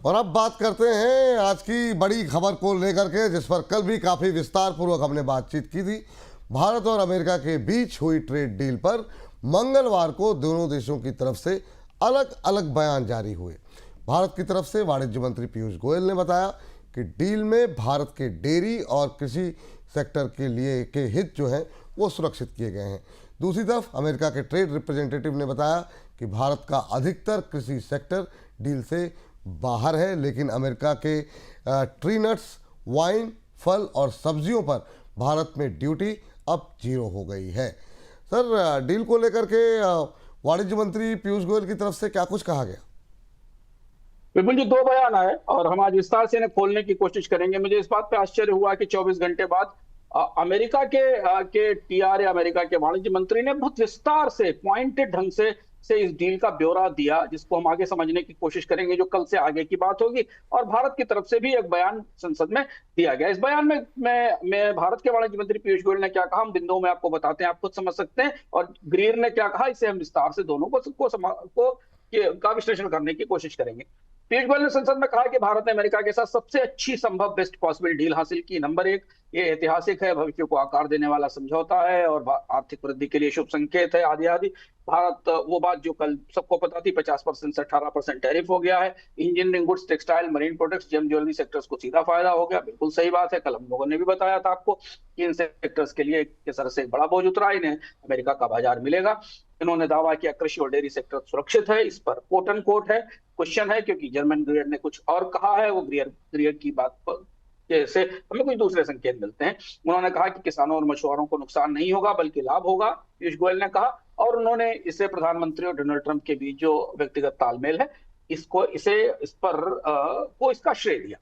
और अब बात करते हैं आज की बड़ी खबर को लेकर के, जिस पर कल भी काफ़ी विस्तार पूर्वक हमने बातचीत की थी। भारत और अमेरिका के बीच हुई ट्रेड डील पर मंगलवार को दोनों देशों की तरफ से अलग अलग बयान जारी हुए। भारत की तरफ से वाणिज्य मंत्री पीयूष गोयल ने बताया कि डील में भारत के डेयरी और कृषि सेक्टर के लिए के हित जो हैं वो सुरक्षित किए गए हैं। दूसरी तरफ अमेरिका के ट्रेड रिप्रेजेंटेटिव ने बताया कि भारत का अधिकतर कृषि सेक्टर डील से बाहर है, लेकिन अमेरिका के ट्री नट्स, वाइन, फल और सब्जियों पर भारत में ड्यूटी अब 0 हो गई है। सर, डील को लेकर के वाणिज्य मंत्री पीयूष गोयल की तरफ से क्या कुछ कहा गया? बिल्कुल जी, दो बयान आए और हम आज विस्तार से इन्हें खोलने की कोशिश करेंगे। मुझे इस बात पे आश्चर्य हुआ कि 24 घंटे बाद अमेरिका के टीआर या अमेरिका के वाणिज्य मंत्री ने बहुत विस्तार से पॉइंटेड ढंग से इस डील का ब्यौरा दिया, जिसको हम आगे समझने की कोशिश करेंगे, जो कल से आगे की बात होगी। और भारत की तरफ से भी एक बयान संसद में दिया गया। इस बयान में मैं भारत के वाणिज्य मंत्री पीयूष गोयल ने क्या कहा, हम बिंदुओं में आपको बताते हैं, आप खुद समझ सकते हैं। और ग्रीर ने क्या कहा, इसे हम विस्तार से दोनों का विश्लेषण करने की कोशिश करेंगे। पीयूष गोयल ने संसद में कहा कि भारत ने अमेरिका के साथ सबसे अच्छी संभव बेस्ट पॉसिबल डील हासिल की। नंबर 1, ये ऐतिहासिक है, भविष्य को आकार देने वाला समझौता है और आर्थिक वृद्धि के लिए शुभ संकेत है, आदि आदि। भारत, वो बात जो कल सबको पता थी, 50% से 18% टैरिफ हो गया है। Engineering goods, textile, marine products, gem jewellery sectors को सीधा फायदा हो गया। बिल्कुल सही बात है, कल हम लोगों ने भी बताया था आपको कि इन सेक्टर्स के लिए के सर से एक बड़ा बोझ उतरा, इन्हें अमेरिका का बाजार मिलेगा। इन्होंने दावा किया कृषि और डेयरी सेक्टर सुरक्षित है। इस पर कोट एंड कोट है, क्वेश्चन है, क्योंकि जर्मन ग्रियर ने कुछ और कहा है। वो ग्रियर की बात पर से हमें कुछ दूसरे संकेत मिलते हैं। उन्होंने कहा कि किसानों और मछुआरों को नुकसान नहीं होगा बल्कि लाभ होगा, पीयूष गोयल ने कहा। और उन्होंने इसे प्रधानमंत्री और डोनाल्ड ट्रंप के बीच जो व्यक्तिगत तालमेल है, इस पर को इसका श्रेय दिया।